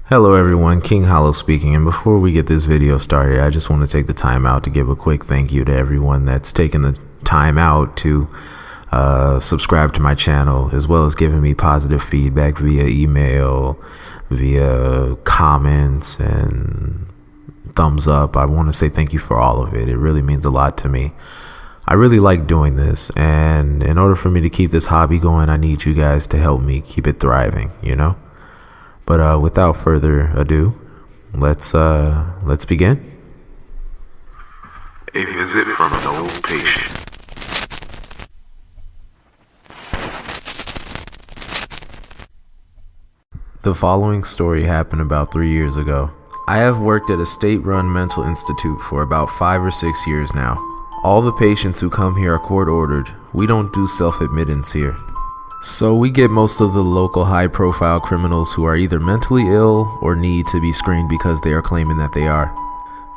Hello everyone, King Hollow speaking, and before we get this video started, I just want to take the time out to give a quick thank you to everyone that's taken the time out to subscribe to my channel, as well as giving me positive feedback via email, via comments, and thumbs up. I want to say thank you for all of it. It really means a lot to me. I really like doing this, and in order for me to keep this hobby going, I need you guys to help me keep it thriving, you know? But without further ado, let's begin. A visit from an old patient. The following story happened about 3 years ago. I have worked at a state-run mental institute for about 5 or 6 years now. All the patients who come here are court-ordered. We don't do self-admittance here. So we get most of the local high-profile criminals who are either mentally ill or need to be screened because they are claiming that they are.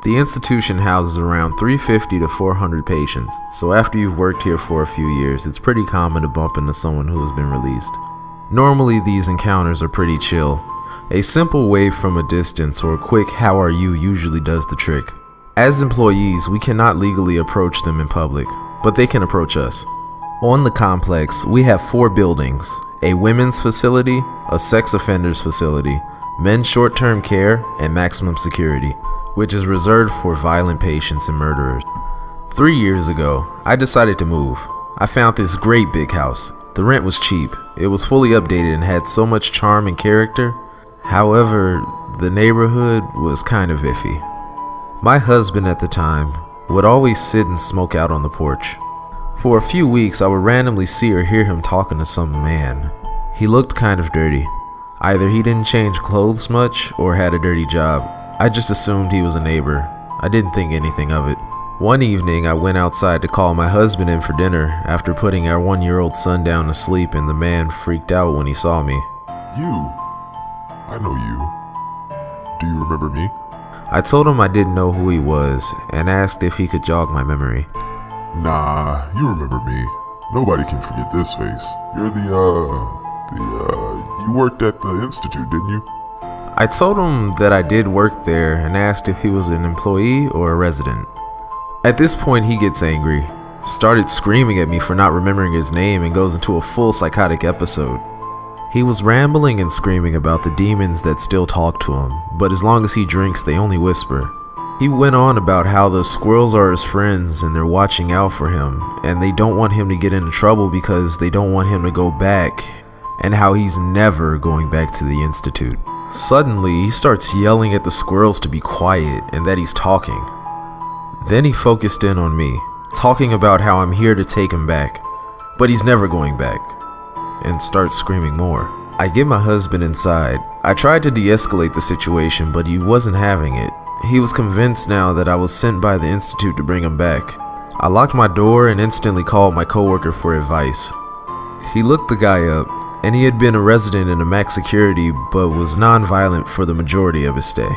The institution houses around 350 to 400 patients, so after you've worked here for a few years, it's pretty common to bump into someone who has been released. Normally these encounters are pretty chill. A simple wave from a distance or a quick "how are you" usually does the trick. As employees, we cannot legally approach them in public, but they can approach us. On the complex, we have 4 buildings: a women's facility, a sex offenders facility, men's short-term care, and maximum security, which is reserved for violent patients and murderers. 3 years ago, I decided to move. I found this great big house. The rent was cheap, it was fully updated and had so much charm and character. However, the neighborhood was kind of iffy. My husband at the time would always sit and smoke out on the porch. For a few weeks, I would randomly see or hear him talking to some man. He looked kind of dirty. Either he didn't change clothes much or had a dirty job. I just assumed he was a neighbor. I didn't think anything of it. One evening, I went outside to call my husband in for dinner after putting our 1-year-old son down to sleep, and the man freaked out when he saw me. You? I know you. Do you remember me? I told him I didn't know who he was and asked if he could jog my memory. Nah, you remember me. Nobody can forget this face. You're you worked at the institute, didn't you? I told him that I did work there and asked if he was an employee or a resident. At this point, he gets angry, started screaming at me for not remembering his name, and goes into a full psychotic episode. He was rambling and screaming about the demons that still talk to him, but as long as he drinks, they only whisper. He went on about how the squirrels are his friends and they're watching out for him, and they don't want him to get into trouble because they don't want him to go back, and how he's never going back to the institute. Suddenly, he starts yelling at the squirrels to be quiet and that he's talking. Then he focused in on me, talking about how I'm here to take him back, but he's never going back, and starts screaming more. I get my husband inside. I tried to de-escalate the situation, but he wasn't having it. He was convinced now that I was sent by the institute to bring him back. I locked my door and instantly called my coworker for advice. He looked the guy up, and he had been a resident in a max security but was non-violent for the majority of his stay.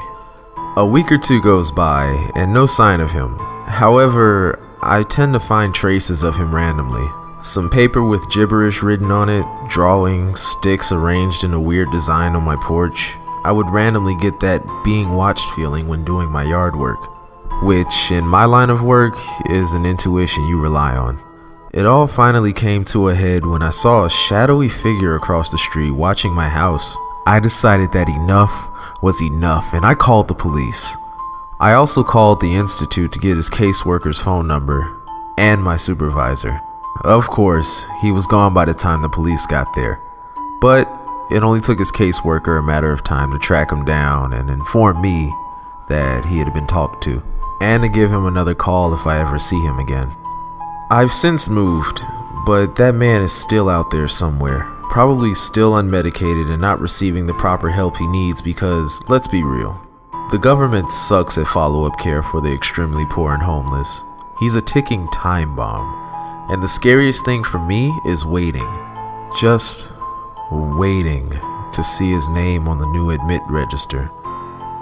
A week or 2 goes by and no sign of him. However, I tend to find traces of him randomly. Some paper with gibberish written on it, drawings, sticks arranged in a weird design on my porch. I would randomly get that being watched feeling when doing my yard work, which in my line of work is an intuition you rely on. It all finally came to a head when I saw a shadowy figure across the street watching my house. I decided that enough was enough, and I called the police. I also called the institute to get his caseworker's phone number and my supervisor. Of course, he was gone by the time the police got there, but it only took his caseworker a matter of time to track him down and inform me that he had been talked to, and to give him another call if I ever see him again. I've since moved, but that man is still out there somewhere, probably still unmedicated and not receiving the proper help he needs because, let's be real, the government sucks at follow-up care for the extremely poor and homeless. He's a ticking time bomb, and the scariest thing for me is waiting. Just waiting to see his name on the new admit register,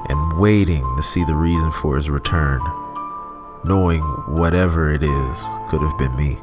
and waiting to see the reason for his return, knowing whatever it is could have been me.